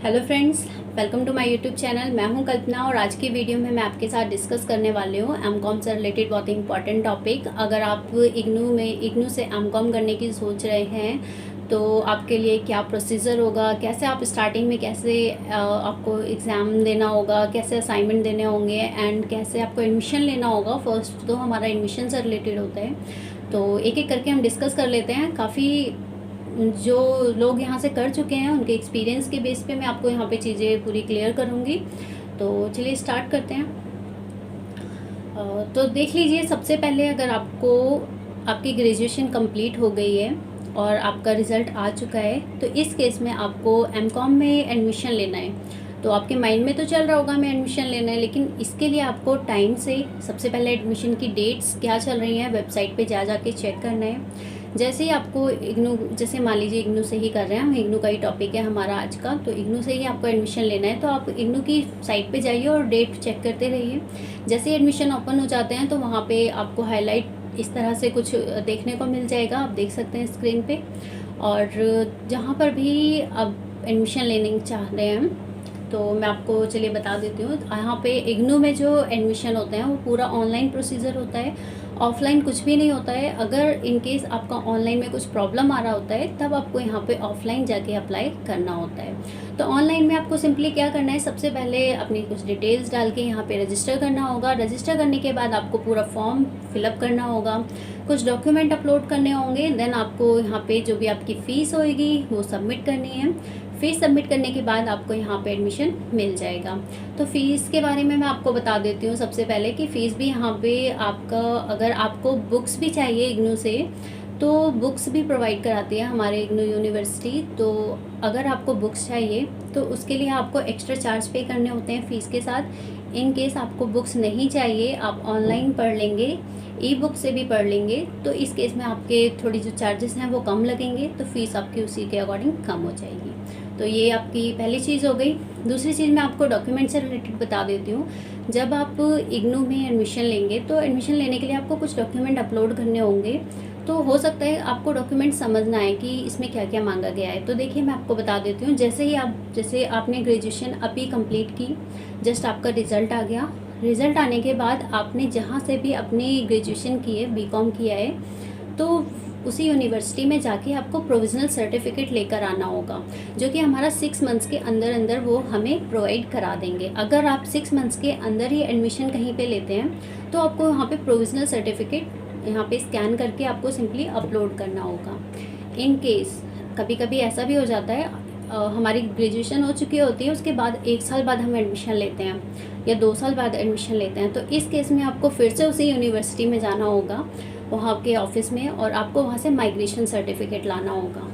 Hello friends, welcome to my YouTube channel. मैं हूं कल्पना और आज की वीडियो में मैं आपके साथ डिस्कस करने वाली हूं एमकॉम से रिलेटेड बहुत ही इंपॉर्टेंट टॉपिक। अगर आप इग्नू से एमकॉम करने की सोच रहे हैं तो आपके लिए क्या प्रोसीजर होगा, कैसे आप स्टार्टिंग में कैसे आपको एग्ज़ाम देना होगा, कैसे असाइनमेंट देने होंगे एंड कैसे आपको एडमिशन लेना होगा। फर्स्ट तो हमारा एडमिशन से रिलेटेड होता है, तो एक एक करके हम डिस्कस कर लेते हैं। काफ़ी जो लोग यहाँ से कर चुके हैं उनके एक्सपीरियंस के बेस पे मैं आपको यहाँ पे चीज़ें पूरी क्लियर करूँगी। तो चलिए स्टार्ट करते हैं। तो देख लीजिए, सबसे पहले अगर आपकी ग्रेजुएशन कंप्लीट हो गई है और आपका रिज़ल्ट आ चुका है तो इस केस में आपको एमकॉम में एडमिशन लेना है। तो आपके माइंड में तो चल रहा होगा मैं एडमिशन लेना है, लेकिन इसके लिए आपको टाइम से सबसे पहले एडमिशन की डेट्स क्या चल रही हैं वेबसाइट पे जा के चेक करना है। जैसे ही आपको इग्नू, जैसे मान लीजिए इग्नू से ही कर रहे हैं हम, इग्नू का ही टॉपिक है हमारा आज का, तो इग्नू से ही आपको एडमिशन लेना है तो आप इग्नू की साइट पे जाइए और डेट चेक करते रहिए। जैसे ही एडमिशन ओपन हो जाते हैं तो वहाँ पे आपको हाईलाइट इस तरह से कुछ देखने को मिल जाएगा, आप देख सकते हैं स्क्रीन पे। और जहाँ पर भी आप एडमिशन लेने चाह रहे हैं तो मैं आपको चलिए बता देती हूँ। यहाँ पे इग्नू में जो एडमिशन होते हैं वो पूरा ऑनलाइन प्रोसीजर होता है, ऑफलाइन कुछ भी नहीं होता है। अगर इन केस आपका ऑनलाइन में कुछ प्रॉब्लम आ रहा होता है तब आपको यहाँ पे ऑफलाइन जाके अप्लाई करना होता है। तो ऑनलाइन में आपको सिंपली क्या करना है, सबसे पहले अपनी कुछ डिटेल्स डाल के यहाँ पे रजिस्टर करना होगा। रजिस्टर करने के बाद आपको पूरा फॉर्म फिलअप करना होगा, कुछ डॉक्यूमेंट अपलोड करने होंगे। देन आपको यहाँ पे जो भी आपकी फ़ीस होएगी वो सबमिट करनी है। फ़ीस सबमिट करने के बाद आपको यहाँ पे एडमिशन मिल जाएगा। तो फ़ीस के बारे में मैं आपको बता देती हूँ सबसे पहले कि फ़ीस भी यहाँ पे आपका, अगर आपको बुक्स भी चाहिए इग्नू से तो बुक्स भी प्रोवाइड कराती है हमारे इग्नू यूनिवर्सिटी। तो अगर आपको बुक्स चाहिए तो उसके लिए आपको एक्स्ट्रा चार्ज पे करने होते हैं फ़ीस के साथ। इन केस आपको बुक्स नहीं चाहिए, आप ऑनलाइन पढ़ लेंगे, ई बुक से भी पढ़ लेंगे, तो इस केस में आपके थोड़ी जो चार्जेस हैं वो कम लगेंगे, तो फ़ीस आपकी उसी के अकॉर्डिंग कम हो जाएगी। तो ये आपकी पहली चीज़ हो गई। दूसरी चीज़ मैं आपको डॉक्यूमेंट से रिलेटेड बता देती हूँ। जब आप इग्नू में एडमिशन लेंगे तो एडमिशन लेने के लिए आपको कुछ डॉक्यूमेंट अपलोड करने होंगे। तो हो सकता है आपको डॉक्यूमेंट समझना है कि इसमें क्या क्या मांगा गया है। तो देखिए मैं आपको बता देती हूँ। जैसे आपने ग्रेजुएशन अभी कंप्लीट की, जस्ट आपका रिज़ल्ट आ गया। रिज़ल्ट आने के बाद आपने जहाँ से भी अपनी ग्रेजुएशन की है, बीकॉम किया है, तो उसी यूनिवर्सिटी में जाके आपको प्रोविज़नल सर्टिफिकेट लेकर आना होगा, जो कि हमारा 6 मंथ्स के अंदर अंदर वो हमें प्रोवाइड करा देंगे। अगर आप 6 मंथ्स के अंदर ही एडमिशन कहीं पे लेते हैं तो आपको वहाँ पे प्रोविज़नल सर्टिफिकेट यहाँ पे स्कैन करके आपको सिंपली अपलोड करना होगा। इन केस कभी कभी ऐसा भी हो जाता है, हमारी ग्रेजुएशन हो चुकी होती है, उसके बाद 1 साल बाद हम एडमिशन लेते हैं या 2 साल बाद एडमिशन लेते हैं, तो इस केस में आपको फिर से उसी यूनिवर्सिटी में जाना होगा, वहाँ के ऑफिस में, और आपको वहाँ से माइग्रेशन सर्टिफिकेट लाना होगा।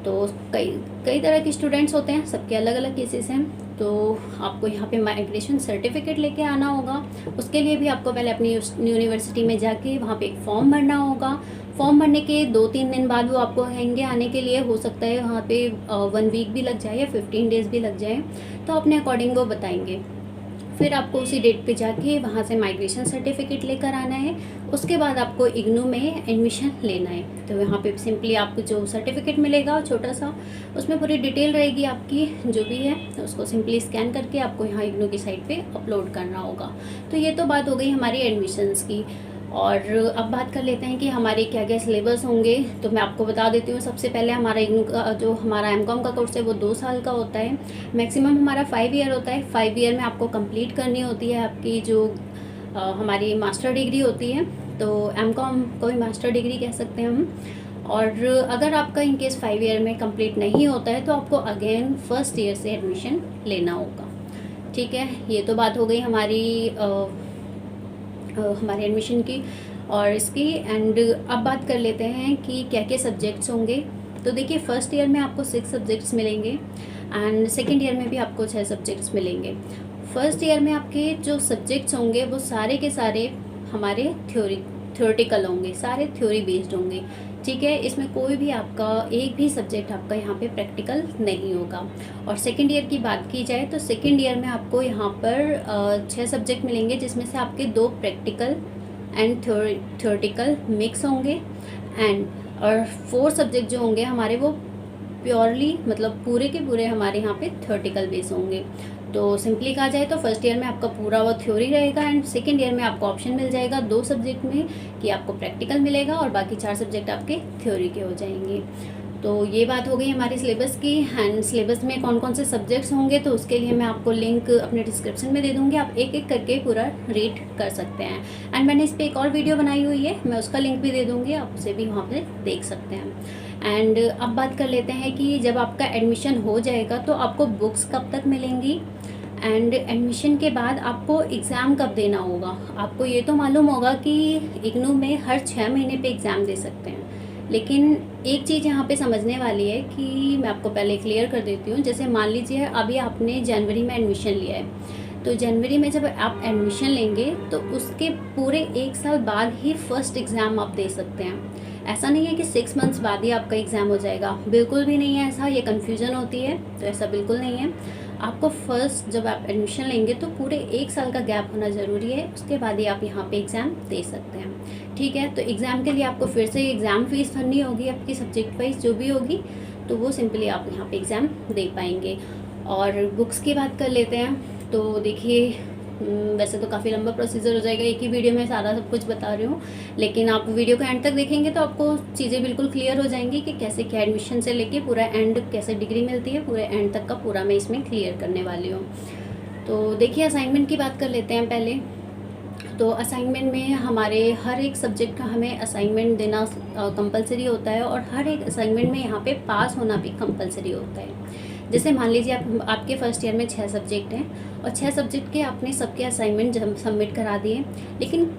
तो कई कई तरह के स्टूडेंट्स होते हैं, सबके अलग अलग केसेस हैं। तो आपको यहाँ पे माइग्रेशन सर्टिफिकेट लेके आना होगा। उसके लिए भी आपको पहले अपनी यूनिवर्सिटी में जाके वहाँ पे एक फॉर्म भरना होगा। फॉर्म भरने के 2-3 दिन बाद वो आपको कहेंगे आने के लिए। हो सकता है वहाँ पे 1 वीक भी लग जाए या 15 डेज़ भी लग जाए, तो अपने अकॉर्डिंग वो बताएंगे। फिर आपको उसी डेट पे जाके वहाँ से माइग्रेशन सर्टिफिकेट लेकर आना है। उसके बाद आपको इग्नू में एडमिशन लेना है। तो यहाँ पे सिंपली आपको जो सर्टिफिकेट मिलेगा छोटा सा, उसमें पूरी डिटेल रहेगी आपकी जो भी है, तो उसको सिंपली स्कैन करके आपको यहाँ इग्नू की साइट पे अपलोड करना होगा। तो ये तो बात हो गई हमारी एडमिशन्स की। और अब बात कर लेते हैं कि हमारे क्या क्या सिलेबस होंगे। तो मैं आपको बता देती हूँ। सबसे पहले हमारा इग्नू का जो हमारा एमकॉम का कोर्स है वो 2 साल का होता है। मैक्सिमम हमारा 5 ईयर होता है। 5 ईयर में आपको कंप्लीट करनी होती है आपकी जो हमारी मास्टर डिग्री होती है। तो एमकॉम को ही मास्टर डिग्री कह सकते हैं हम। और अगर आपका इन केस 5 ईयर में कंप्लीट नहीं होता है तो आपको अगेन फर्स्ट ईयर से एडमिशन लेना होगा। ठीक है, ये तो बात हो गई हमारे एडमिशन की और इसकी। एंड अब बात कर लेते हैं कि क्या क्या सब्जेक्ट्स होंगे। तो देखिए, फर्स्ट ईयर में आपको 6 सब्जेक्ट्स मिलेंगे एंड सेकेंड ईयर में भी आपको 6 सब्जेक्ट्स मिलेंगे। फर्स्ट ईयर में आपके जो सब्जेक्ट्स होंगे वो सारे के सारे हमारे थ्योरेटिकल होंगे, सारे थ्योरी बेस्ड होंगे। ठीक है, इसमें कोई भी आपका एक भी सब्जेक्ट आपका यहाँ पे प्रैक्टिकल नहीं होगा। और सेकेंड ईयर की बात की जाए तो सेकेंड ईयर में आपको यहाँ पर 6 सब्जेक्ट मिलेंगे, जिसमें से आपके 2 प्रैक्टिकल एंड थ्योरेटिकल मिक्स होंगे। एंड और 4 सब्जेक्ट जो होंगे हमारे वो प्योरली मतलब पूरे के पूरे हमारे यहाँ पे थ्योरेटिकल बेस होंगे। तो सिंपली कहा जाए तो फर्स्ट ईयर में आपका पूरा वो थ्योरी रहेगा एंड सेकेंड ईयर में आपको ऑप्शन मिल जाएगा 2 सब्जेक्ट में कि आपको प्रैक्टिकल मिलेगा और बाकी 4 सब्जेक्ट आपके थ्योरी के हो जाएंगे। तो ये बात हो गई हमारी सिलेबस की। एंड सिलेबस में कौन कौन से सब्जेक्ट्स होंगे तो उसके लिए मैं आपको लिंक अपने डिस्क्रिप्शन में दे दूँगी, आप एक एक करके पूरा रीड कर सकते हैं। एंड मैंने इस पर एक और वीडियो बनाई हुई है, मैं उसका लिंक भी दे दूँगी, आप उसे भी वहाँ पर देख सकते हैं। एंड अब बात कर लेते हैं कि जब आपका एडमिशन हो जाएगा तो आपको बुक्स कब तक मिलेंगी एंड एडमिशन के बाद आपको एग्ज़ाम कब देना होगा। आपको ये तो मालूम होगा कि इग्नू में हर 6 महीने पे एग्ज़ाम दे सकते हैं, लेकिन एक चीज़ यहाँ पे समझने वाली है कि मैं आपको पहले क्लियर कर देती हूँ। जैसे मान लीजिए अभी आपने जनवरी में एडमिशन लिया है, तो जनवरी में जब आप एडमिशन लेंगे तो उसके पूरे 1 साल बाद ही फर्स्ट एग्ज़ाम आप दे सकते हैं। ऐसा नहीं है कि 6 मंथ्स बाद ही आपका एग्ज़ाम हो जाएगा, बिल्कुल भी नहीं है ऐसा, ये कन्फ्यूज़न होती है, तो ऐसा बिल्कुल नहीं है। आपको फर्स्ट जब आप एडमिशन लेंगे तो पूरे 1 साल का गैप होना ज़रूरी है, उसके बाद ही आप यहाँ पे एग्ज़ाम दे सकते हैं। ठीक है, तो एग्ज़ाम के लिए आपको फिर से एग्ज़ाम फ़ीस भरनी होगी, आपकी सब्जेक्ट वाइज जो भी होगी, तो वो सिंपली आप यहाँ पे एग्ज़ाम दे पाएंगे। और बुक्स की बात कर लेते हैं। तो देखिए वैसे तो काफ़ी लंबा प्रोसीजर हो जाएगा, एक ही वीडियो में सारा सब कुछ बता रही हूँ, लेकिन आप वीडियो को एंड तक देखेंगे तो आपको चीज़ें बिल्कुल क्लियर हो जाएंगी कि कैसे क्या एडमिशन से लेके पूरा एंड कैसे डिग्री मिलती है, पूरे एंड तक का पूरा मैं इसमें क्लियर करने वाली हूँ। तो देखिए असाइनमेंट की बात कर लेते हैं पहले। तो असाइनमेंट में हमारे हर एक सब्जेक्ट का हमें असाइनमेंट देना कंपलसरी होता है और हर एक असाइनमेंट में यहाँ पे पास होना भी कंपलसरी होता है। जैसे मान लीजिए आपके फर्स्ट ईयर में 6 सब्जेक्ट हैं और 6 सब्जेक्ट के आपने सबके असाइनमेंट सबमिट करा दिए, लेकिन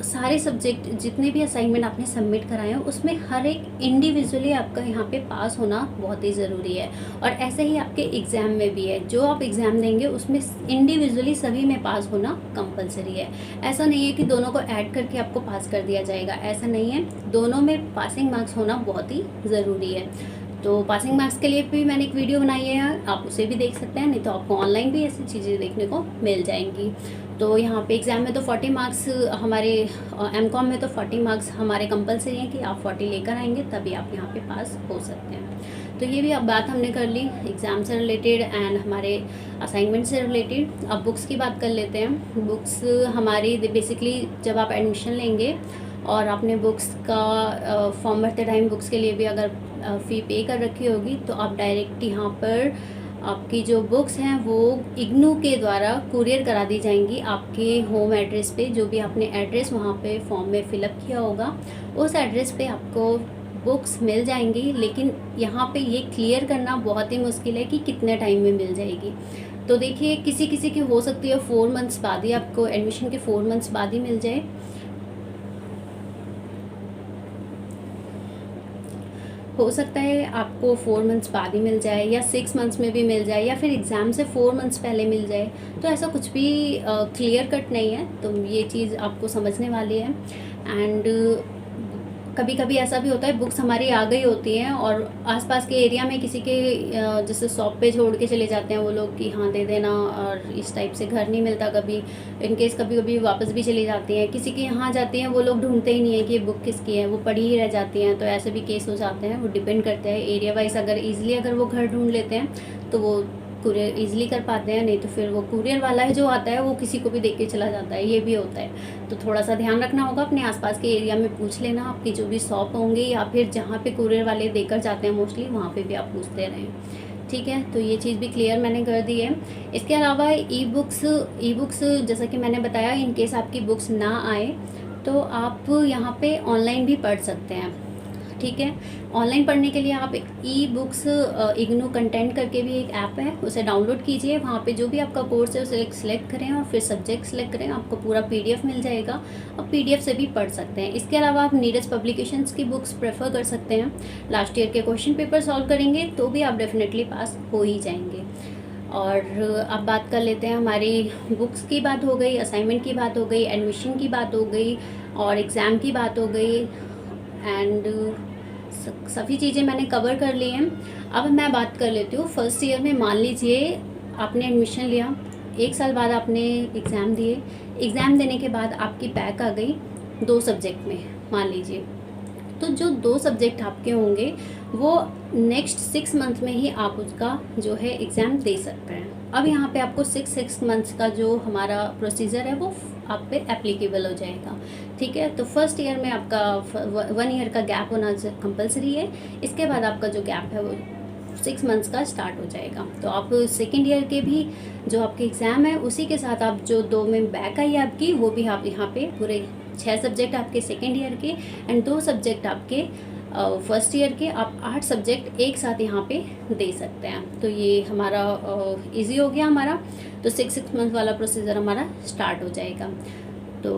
सारे सब्जेक्ट जितने भी असाइनमेंट आपने सबमिट कराए हैं उसमें हर एक इंडिविजुअली आपका यहाँ पे पास होना बहुत ही ज़रूरी है। और ऐसे ही आपके एग्ज़ाम में भी है, जो आप एग्ज़ाम देंगे उसमें इंडिविजुअली सभी में पास होना कंपलसरी है। ऐसा नहीं है कि दोनों को ऐड करके आपको पास कर दिया जाएगा, ऐसा नहीं है, दोनों में पासिंग मार्क्स होना बहुत ही ज़रूरी है। तो पासिंग मार्क्स के लिए भी मैंने एक वीडियो बनाई है, आप उसे भी देख सकते हैं, नहीं तो आपको ऑनलाइन भी ऐसी चीज़ें देखने को मिल जाएंगी। तो यहाँ पे एग्ज़ाम में तो 40 मार्क्स हमारे एमकॉम में तो 40 मार्क्स हमारे कंपलसरी हैं कि आप 40 लेकर आएंगे तभी आप यहाँ पे पास हो सकते हैं। तो ये भी अब बात हमने कर ली एग्ज़ाम से रिलेटेड एंड हमारे असाइनमेंट से रिलेटेड। अब बुक्स की बात कर लेते हैं। बुक्स हमारी बेसिकली जब आप एडमिशन लेंगे और आपने बुक्स का फॉर्म भरते टाइम बुक्स के लिए भी अगर फ़ी पे कर रखी होगी तो आप डायरेक्ट यहाँ पर आपकी जो बुक्स हैं वो इग्नू के द्वारा कुरियर करा दी जाएंगी आपके होम एड्रेस पे। जो भी आपने एड्रेस वहाँ पे फॉर्म में फिलअप किया होगा उस एड्रेस पे आपको बुक्स मिल जाएंगी। लेकिन यहाँ पे ये क्लियर करना बहुत ही मुश्किल है कि कितने टाइम में मिल जाएगी। तो देखिए किसी किसी की हो सकती है 4 मंथ्स बाद ही, आपको एडमिशन के 4 मंथ्स बाद ही मिल जाए। हो सकता है आपको 4 मंथ्स बाद ही मिल जाए या 6 मंथ्स में भी मिल जाए या फिर एग्ज़ाम से 4 मंथ्स पहले मिल जाए। तो ऐसा कुछ भी क्लियर कट नहीं है, तो ये चीज़ आपको समझने वाली है। एंड कभी कभी ऐसा भी होता है बुक्स हमारी आ गई होती हैं और आसपास के एरिया में किसी के जैसे शॉप पे छोड़ के चले जाते हैं वो लोग कि हाँ दे देना, और इस टाइप से घर नहीं मिलता कभी। इनकेस कभी कभी वापस भी चली जाती हैं, किसी के यहाँ जाती हैं वो लोग ढूंढते ही नहीं है कि ये बुक किसकी है, वो पड़ी ही रह जाती हैं। तो ऐसे भी केस हो जाते हैं, वो डिपेंड करते हैं एरिया वाइज। अगर ईजिली अगर वो घर ढूंढ लेते हैं तो वो कुरियर ईजिली कर पाते हैं, नहीं तो फिर वो कुरियर वाला है जो आता है वो किसी को भी देके चला जाता है, ये भी होता है। तो थोड़ा सा ध्यान रखना होगा, अपने आसपास के एरिया में पूछ लेना, आपकी जो भी शॉप होंगे या फिर जहाँ पे कुरियर वाले देकर जाते हैं मोस्टली वहाँ पे भी आप पूछते रहें। ठीक है, तो ये चीज़ भी क्लियर मैंने कर दी है। इसके अलावा ई बुक्स जैसा कि मैंने बताया, इन केस आपकी बुक्स ना आए तो आप यहाँ पे ऑनलाइन भी पढ़ सकते हैं। ठीक है, ऑनलाइन पढ़ने के लिए आप ई बुक्स इग्नू कंटेंट करके भी एक ऐप है, उसे डाउनलोड कीजिए। वहाँ पे जो भी आपका कोर्स है उसे सिलेक्ट करें और फिर सब्जेक्ट सिलेक्ट करें, आपको पूरा पीडीएफ मिल जाएगा। आप पीडीएफ से भी पढ़ सकते हैं। इसके अलावा आप नीरज पब्लिकेशंस की बुक्स प्रेफर कर सकते हैं। लास्ट ईयर के क्वेश्चन पेपर सॉल्व करेंगे तो भी आप डेफिनेटली पास हो ही जाएंगे। और अब बात कर लेते हैं, हमारी बुक्स की बात हो गई, असाइनमेंट की बात हो गई, एडमिशन की बात हो गई और एग्ज़ाम की बात हो गई एंड सभी चीज़ें मैंने कवर कर ली हैं। अब मैं बात कर लेती हूँ फर्स्ट ईयर में। मान लीजिए आपने एडमिशन लिया, 1 साल बाद आपने एग्ज़ाम दिए, एग्ज़ाम देने के बाद आपकी बैक आ गई 2 सब्जेक्ट में मान लीजिए, तो जो 2 सब्जेक्ट आपके होंगे वो नेक्स्ट 6 मंथ में ही आप उसका जो है एग्ज़ाम दे सकते हैं। अब यहाँ पे आपको 6 मंथ्स का जो हमारा प्रोसीजर है वो आप पे एप्लीकेबल हो जाएगा, ठीक है। तो फर्स्ट ईयर में आपका 1 ईयर का गैप होना कंपलसरी है। इसके बाद आपका जो गैप है वो 6 मंथ्स का स्टार्ट हो जाएगा। तो आप सेकेंड ईयर के भी जो आपके एग्ज़ाम है उसी के साथ आप जो 2 में बैक आई है आपकी, वो भी आप यहाँ पे पूरे 6 सब्जेक्ट आपके सेकेंड ईयर के एंड 2 सब्जेक्ट आपके फर्स्ट ईयर के, आप 8 सब्जेक्ट एक साथ यहाँ पे दे सकते हैं। तो ये हमारा इजी हो गया हमारा। तो 6 मंथ वाला प्रोसीजर हमारा स्टार्ट हो जाएगा। तो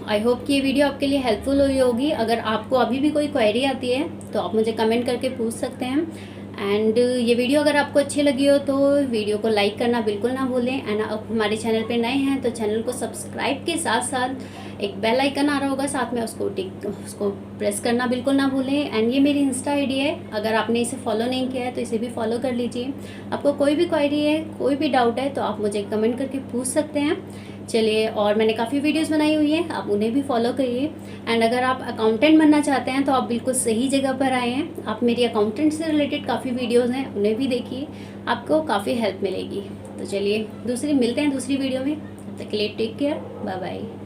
आई होप कि ये वीडियो आपके लिए हेल्पफुल हुई होगी। अगर आपको अभी भी कोई क्वेरी आती है तो आप मुझे कमेंट करके पूछ सकते हैं। एंड ये वीडियो अगर आपको अच्छी लगी हो तो वीडियो को लाइक करना बिल्कुल ना भूलें। एंड आप हमारे चैनल पे नए हैं तो चैनल को सब्सक्राइब के साथ साथ एक बेल आइकन आ रहा होगा साथ में, उसको प्रेस करना बिल्कुल ना भूलें। एंड ये मेरी इंस्टा आईडी है, अगर आपने इसे फॉलो नहीं किया है तो इसे भी फॉलो कर लीजिए। आपको कोई भी क्वेरी है, कोई भी डाउट है तो आप मुझे कमेंट करके पूछ सकते हैं। चलिए, और मैंने काफ़ी वीडियोस बनाई हुई हैं, आप उन्हें भी फॉलो करिए। एंड अगर आप अकाउंटेंट बनना चाहते हैं तो आप बिल्कुल सही जगह पर आए हैं। आप मेरी अकाउंटेंट से रिलेटेड काफ़ी वीडियोस हैं, उन्हें भी देखिए, आपको काफ़ी हेल्प मिलेगी। तो चलिए मिलते हैं दूसरी वीडियो में। तब तक के लिए टेक केयर, बाय बाय।